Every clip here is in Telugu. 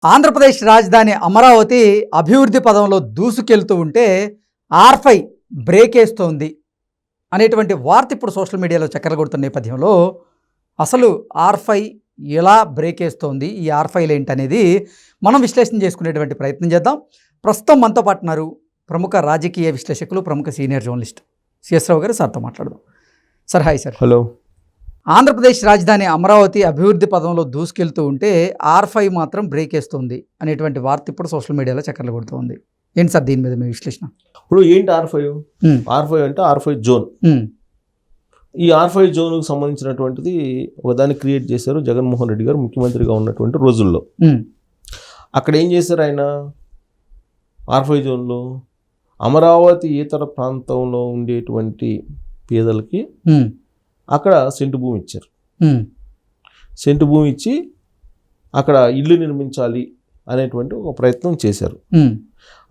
ఆంధ్రప్రదేశ్ రాజధాని అమరావతి అభివృద్ధి పదంలో దూసుకెళ్తూ ఉంటే ఆర్ఫై బ్రేక్ వేస్తోంది అనేటువంటి వార్త ఇప్పుడు సోషల్ మీడియాలో చక్కర్లు కొడుతున్న నేపథ్యంలో అసలు ఆర్ఫై ఎలా బ్రేక్ వేస్తోంది, ఈ ఆర్ఫైలు ఏంటనేది మనం విశ్లేషణ చేసుకునేటువంటి ప్రయత్నం చేద్దాం. ప్రస్తుతం మనతో పాటు ఉన్నారు ప్రముఖ రాజకీయ విశ్లేషకులు, ప్రముఖ సీనియర్ జర్నలిస్ట్ సిఎస్ రావు గారు. సార్తో మాట్లాడదాం. Sir, hi sir. Hello. Andhra Pradesh రాజధాని అమరావతి అభివృద్ధి పదంలో దూసుకెళ్తూ ఉంటే ఆర్ఫై మాత్రం బ్రేక్ వేస్తుంది అనేటువంటి వార్త ఇప్పుడు సోషల్ మీడియాలో చక్కర్లు కొడుతుంది. ఏంటి సార్ దీని మీద మీ విశ్లేషణ? ఇప్పుడు ఏంటి ఆర్ఫై? ఆర్ఫై అంటే ఆర్ఫై జోన్. ఈ ఆర్ఫై జోన్కు సంబంధించినటువంటిది ఒకదాన్ని క్రియేట్ చేశారు జగన్మోహన్ రెడ్డి గారు ముఖ్యమంత్రిగా ఉన్నటువంటి రోజుల్లో. అక్కడ ఏం చేశారు ఆయన? ఆర్ఫై జోన్లో అమరావతి ఇతర ప్రాంతంలో ఉండేటువంటి పేదలకి అక్కడ సెంటు భూమి ఇచ్చారు. సెంటు భూమి ఇచ్చి అక్కడ ఇల్లు నిర్మించాలి అనేటువంటి ఒక ప్రయత్నం చేశారు.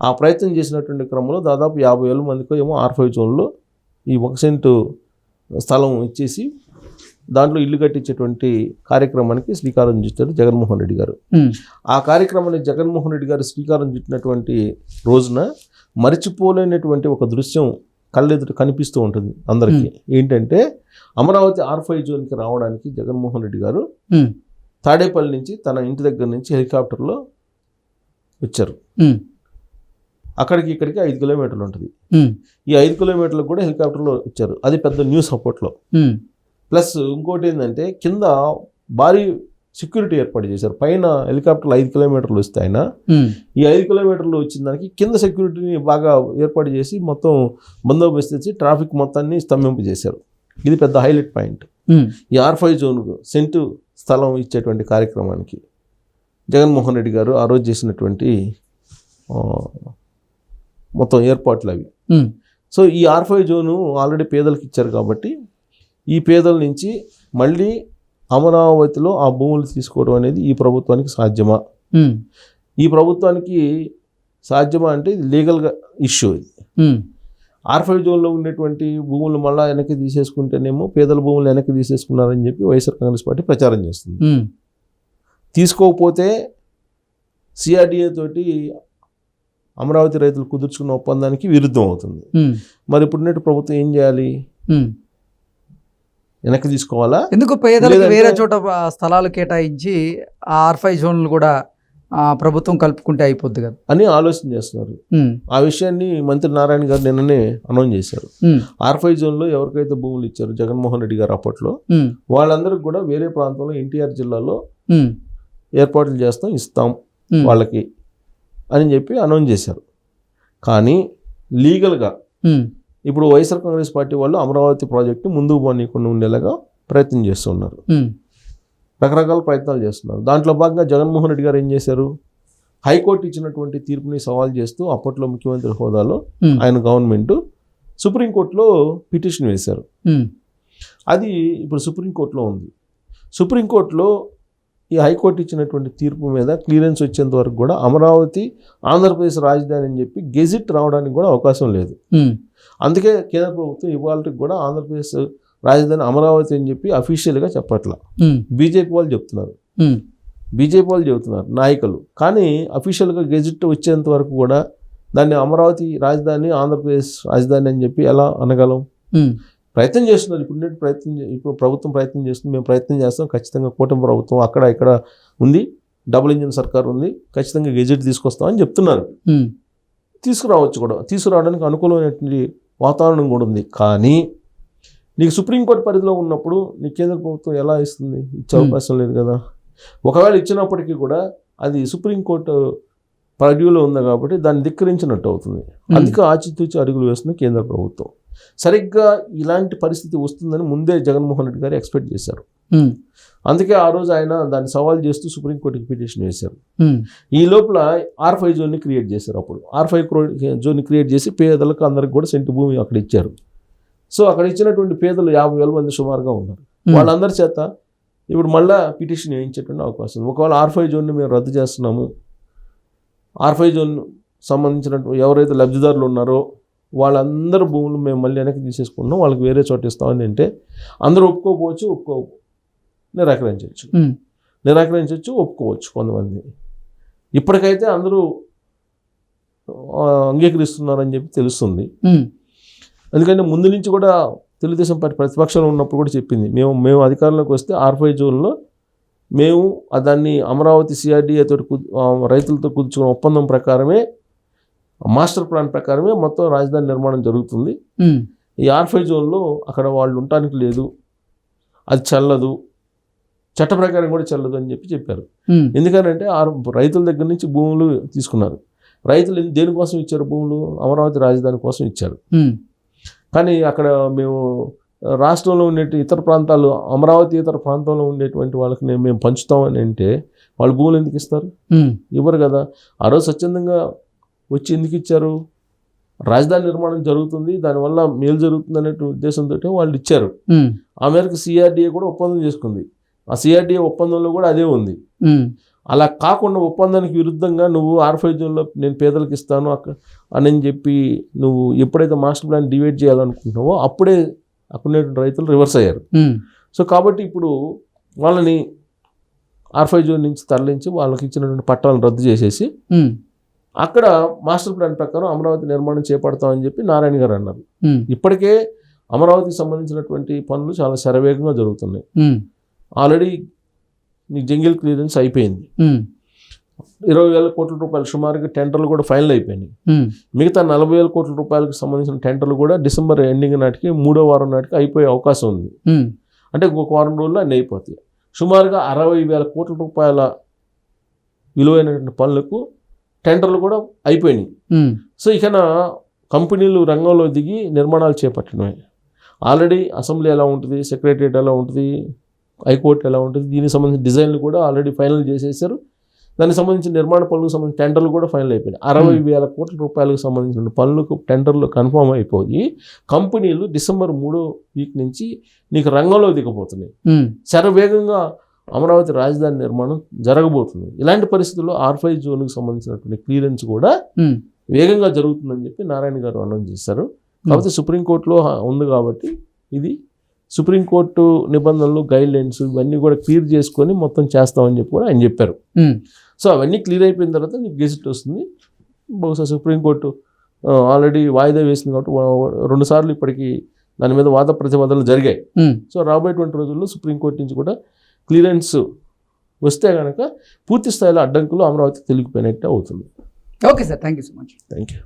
ఆ ప్రయత్నం చేసినటువంటి క్రమంలో దాదాపు 50,000 మందికి ఏమో ఆర్ఫై జోన్లో ఈ 1 సెంటు స్థలం ఇచ్చేసి దాంట్లో ఇల్లు కట్టించేటువంటి కార్యక్రమానికి శ్రీకారం చుట్టారు జగన్మోహన్ రెడ్డి గారు. ఆ కార్యక్రమానికి జగన్మోహన్ రెడ్డి గారు శ్రీకారం చుట్టినటువంటి రోజున మరిచిపోలేనటువంటి ఒక దృశ్యం కళ్ళెదుట కనిపిస్తూ ఉంటుంది అందరికీ. ఏంటంటే అమరావతి ఆర్ఫై జోన్కి రావడానికి జగన్మోహన్ రెడ్డి గారు తాడేపల్లి నుంచి తన ఇంటి దగ్గర నుంచి హెలికాప్టర్లో వచ్చారు. అక్కడికి ఇక్కడికి 5 కిలోమీటర్లు ఉంటుంది. ఈ 5 కిలోమీటర్లకు కూడా హెలికాప్టర్లో వచ్చారు. అది పెద్ద న్యూస్ అప్పట్లో. ప్లస్ ఇంకోటి ఏంటంటే కింద భారీ సెక్యూరిటీ ఏర్పాటు చేశారు. పైన హెలికాప్టర్లు 5 కిలోమీటర్లు వస్తే ఆయన ఈ 5 కిలోమీటర్లు వచ్చిన దానికి కింద సెక్యూరిటీని బాగా ఏర్పాటు చేసి మొత్తం బందోబస్తు చేసి ట్రాఫిక్ మొత్తాన్ని స్తంభింపజేశారు. ఇది పెద్ద హైలైట్ పాయింట్. ఈ ఆర్ఫై జోన్కు సెంటు స్థలం ఇచ్చేటువంటి కార్యక్రమానికి జగన్మోహన్ రెడ్డి గారు ఆ రోజు చేసినటువంటి మొత్తం ఏర్పాట్లు అవి. సో ఈ ఆర్ఫై జోను ఆల్రెడీ పేదలకు ఇచ్చారు కాబట్టి ఈ పేదల నుంచి మళ్ళీ అమరావతిలో ఆ భూములు తీసుకోవడం అనేది ఈ ప్రభుత్వానికి సాధ్యమా? ఈ ప్రభుత్వానికి సాధ్యమా అంటే ఇది లీగల్గా ఇష్యూ. ఇది ఆర్ఫై జోన్లో ఉన్నటువంటి భూములు మళ్ళీ వెనక్కి తీసేసుకుంటేనేమో పేదల భూములు వెనక్కి తీసేసుకున్నారని చెప్పి వైఎస్ఆర్ కాంగ్రెస్ పార్టీ ప్రచారం చేస్తుంది. తీసుకోకపోతే సిఆర్డిఏ తోటి అమరావతి రైతులు కుదుర్చుకున్న ఒప్పందానికి విరుద్ధం అవుతుంది. మరి ఇప్పుడున్నట్టు ప్రభుత్వం ఏం చేయాలి? వెనక్కి తీసుకోవాలా? ఎందుకు పేదలకు వేరే చోట స్థలాలు కేటాయించి ఆ ఆర్ఫై జోన్లు కూడా ప్రభుత్వం కలుపుకుంటే అయిపోద్ది కదా అని ఆలోచన చేస్తున్నారు. ఆ విషయాన్ని మంత్రి నారాయణ గారు నిన్ననే అనౌన్స్ చేశారు. ఆర్ఫై జోన్లో ఎవరికైతే భూములు ఇచ్చారు జగన్మోహన్ రెడ్డి గారు అప్పట్లో వాళ్ళందరికీ కూడా వేరే ప్రాంతంలో ఎన్టీఆర్ జిల్లాలో ఏర్పాట్లు ఇస్తాం వాళ్ళకి అని చెప్పి అనౌన్స్ చేశారు. కానీ లీగల్గా ఇప్పుడు వైఎస్ఆర్ కాంగ్రెస్ పార్టీ వాళ్ళు అమరావతి ప్రాజెక్టు ముందుకు పోనీయకుండా ఉండేలాగా ప్రయత్నం చేస్తున్నారు. రకరకాల ప్రయత్నాలు చేస్తున్నారు. దాంట్లో భాగంగా జగన్మోహన్ రెడ్డి గారు ఏం చేశారు? హైకోర్టు ఇచ్చినటువంటి తీర్పుని సవాల్ చేస్తూ అప్పట్లో ముఖ్యమంత్రి హోదాలో ఆయన గవర్నమెంట్ సుప్రీంకోర్టులో పిటిషన్ వేశారు. అది ఇప్పుడు సుప్రీంకోర్టులో ఉంది. సుప్రీంకోర్టులో ఈ హైకోర్టు ఇచ్చినటువంటి తీర్పు మీద క్లియరెన్స్ వచ్చేంత వరకు కూడా అమరావతి ఆంధ్రప్రదేశ్ రాజధాని అని చెప్పి గెజిట్ రావడానికి కూడా అవకాశం లేదు. అందుకే కేంద్ర ప్రభుత్వం ఇవాళకి కూడా ఆంధ్రప్రదేశ్ రాజధాని అమరావతి అని చెప్పి అఫీషియల్గా చెప్పట్లా. బీజేపీ వాళ్ళు చెప్తున్నారు నాయకులు. కానీ అఫీషియల్గా గెజిట్ వచ్చేంత వరకు కూడా దాన్ని అమరావతి రాజధాని ఆంధ్రప్రదేశ్ రాజధాని అని చెప్పి ఎలా అనగలం? ప్రయత్నం చేస్తున్నారు. ఇప్పుడు ప్రభుత్వం ప్రయత్నం చేస్తుంది. మేము ప్రయత్నం చేస్తాం. ఖచ్చితంగా కూటమి ప్రభుత్వం అక్కడ ఇక్కడ ఉంది, డబుల్ ఇంజిన్ సర్కార్ ఉంది, ఖచ్చితంగా గెజెట్ తీసుకొస్తామని చెప్తున్నారు. తీసుకురావచ్చు కూడా, తీసుకురావడానికి అనుకూలమైనటువంటి వాతావరణం కూడా ఉంది. కానీ నీకు సుప్రీంకోర్టు పరిధిలో ఉన్నప్పుడు నీ కేంద్ర ప్రభుత్వం ఎలా ఇస్తుంది? ఇచ్చే అవకాశం లేదు కదా. ఒకవేళ ఇచ్చినప్పటికీ కూడా అది సుప్రీంకోర్టు పరిధిలో ఉంది కాబట్టి దాన్ని ధిక్కరించినట్టు అవుతుంది. అందుకే ఆచితూచి అడుగులు వేస్తుంది కేంద్ర ప్రభుత్వం. సరిగ్గా ఇలాంటి పరిస్థితి వస్తుందని ముందే జగన్మోహన్ రెడ్డి గారు ఎక్స్పెక్ట్ చేశారు. అందుకే ఆ రోజు ఆయన దాన్ని సవాల్ చేస్తూ సుప్రీంకోర్టుకి పిటిషన్ వేశారు. ఈ లోపల ఆర్ఫై జోన్ని క్రియేట్ చేశారు. అప్పుడు ఆర్ఫై జోన్ని క్రియేట్ చేసి పేదలకు అందరికి కూడా సెంటు భూమి అక్కడ ఇచ్చారు. సో అక్కడ ఇచ్చినటువంటి పేదలు 50,000 మంది సుమారుగా ఉన్నారు. వాళ్ళందరి చేత ఇప్పుడు మళ్ళీ పిటిషన్ వేయించేటువంటి అవకాశం. ఒకవేళ ఆర్ఫై జోన్ని మేము రద్దు చేస్తున్నాము, ఆర్ఫై జోన్ సంబంధించినటువంటి ఎవరైతే లబ్ధిదారులు ఉన్నారో వాళ్ళందరూ భూములు మేము మళ్ళీ వెనక్కి తీసేసుకున్నాం, వాళ్ళకి వేరే చోట ఇస్తామని అంటే అందరూ ఒప్పుకోవచ్చు, నిరాకరించవచ్చు, ఒప్పుకోవచ్చు కొంతమంది. ఇప్పటికైతే అందరూ అంగీకరిస్తున్నారని చెప్పి తెలుస్తుంది. ఎందుకంటే ముందు నుంచి కూడా తెలుగుదేశం పార్టీ ప్రతిపక్షంలో ఉన్నప్పుడు కూడా చెప్పింది, మేము అధికారంలోకి వస్తే R5 జోన్లో మేము దాన్ని అమరావతి CRDA తోటి రైతులతో కుదుర్చుకున్న ఒప్పందం ప్రకారమే, మాస్టర్ ప్లాన్ ప్రకారమే మొత్తం రాజధాని నిర్మాణం జరుగుతుంది. ఈ R5 జోన్లో అక్కడ వాళ్ళు ఉండటానికి లేదు, అది చెల్లదు, చట్ట ప్రకారం కూడా చెల్లదు అని చెప్పారు. ఎందుకంటే రైతుల దగ్గర నుంచి భూములు తీసుకున్నారు. రైతులు దేనికోసం ఇచ్చారు భూములు? అమరావతి రాజధాని కోసం ఇచ్చారు. కానీ అక్కడ మేము రాష్ట్రంలో ఉండే ఇతర ప్రాంతాలు, అమరావతి ఇతర ప్రాంతంలో ఉండేటువంటి వాళ్ళకి మేము పంచుతామని అంటే వాళ్ళు భూములు ఎందుకు ఇస్తారు? ఇవ్వరు కదా. ఆ రోజు స్వచ్ఛందంగా వచ్చి ఎందుకు ఇచ్చారు? రాజధాని నిర్మాణం జరుగుతుంది, దానివల్ల మేలు జరుగుతుంది అనే ఉద్దేశంతో వాళ్ళు ఇచ్చారు. ఆ మేరకు CRDA కూడా ఒప్పందం చేసుకుంది. ఆ CRDA ఒప్పందంలో కూడా అదే ఉంది. అలా కాకుండా ఒప్పందానికి విరుద్ధంగా నువ్వు R5 జోన్లో నేను పేదలకు ఇస్తాను అని చెప్పి నువ్వు ఎప్పుడైతే మాస్టర్ ప్లాన్ డివైడ్ చేయాలనుకుంటున్నావో అప్పుడే అక్కడ రైతులు రివర్స్ అయ్యారు. సో కాబట్టి ఇప్పుడు వాళ్ళని R5 జోన్ నుంచి తరలించి వాళ్ళకి ఇచ్చినటువంటి పట్టాలను రద్దు చేసేసి అక్కడ మాస్టర్ ప్లాన్ ప్రకారం అమరావతి నిర్మాణం చేపడతామని చెప్పి నారాయణ గారు అన్నారు. ఇప్పటికే అమరావతికి సంబంధించినటువంటి పనులు చాలా శరవేగంగా జరుగుతున్నాయి. ఆల్రెడీ నీకు జంగిల్ క్లియరెన్స్ అయిపోయింది. 20,000 కోట్ల రూపాయలు సుమారుగా టెండర్లు కూడా ఫైనల్ అయిపోయినాయి. మిగతా 40,000 కోట్ల రూపాయలకు సంబంధించిన టెండర్లు కూడా డిసెంబర్ ఎండింగ్ నాటికి 3వ వారం నాటికి అయిపోయే అవకాశం ఉంది. అంటే ఇంకొక వారం రోజుల్లో అన్నీ అయిపోతాయి. సుమారుగా 60,000 కోట్ల రూపాయల విలువైనటువంటి పనులకు టెండర్లు కూడా అయిపోయినాయి. సో ఇక కంపెనీలు రంగంలో దిగి నిర్మాణాలు చేపట్టినవి. ఆల్రెడీ అసెంబ్లీ ఎలా ఉంటుంది, సెక్రటరియట్ ఎలా ఉంటుంది, హైకోర్టు ఎలా ఉంటుంది, దీనికి సంబంధించిన డిజైన్లు కూడా ఆల్రెడీ ఫైనల్ చేసేసారు. దానికి సంబంధించిన నిర్మాణ పనులకు సంబంధించిన టెండర్లు కూడా ఫైనల్ అయిపోయినాయి. 60,000 కోట్ల రూపాయలకు సంబంధించిన పనులకు టెండర్లు కన్ఫామ్ అయిపోయి కంపెనీలు డిసెంబర్ 3వ వీక్ నుంచి నీకు రంగంలో దిగబోతున్నాయి. శరవేగంగా అమరావతి రాజధాని నిర్మాణం జరగబోతుంది. ఇలాంటి పరిస్థితుల్లో R5 జోన్కి సంబంధించినటువంటి క్లియరెన్స్ కూడా వేగంగా జరుగుతుందని చెప్పి నారాయణ గారు అనౌన్స్ చేశారు. కాబట్టి సుప్రీంకోర్టులో ఉంది కాబట్టి ఇది సుప్రీంకోర్టు నిబంధనలు, గైడ్ లైన్స్ ఇవన్నీ కూడా క్లియర్ చేసుకొని మొత్తం చేస్తామని చెప్పి కూడా ఆయన చెప్పారు. సో అవన్నీ క్లియర్ అయిపోయిన తర్వాత నీకు గెజిట్ వస్తుంది. బహుశా సుప్రీంకోర్టు ఆల్రెడీ వాయిదా వేసింది కాబట్టి 2 సార్లు ఇప్పటికీ దాని మీద వాద ప్రతివాదనలు జరిగాయి. సో రాబోయేటువంటి రోజుల్లో సుప్రీంకోర్టు నుంచి కూడా క్లియరెన్స్ వస్తే కనుక పూర్తి స్థాయిలో అడ్డంకులు అమరావతికి తెలిగిపోయినట్టే అవుతుంది. Okay sir, thank you so much. Thank you.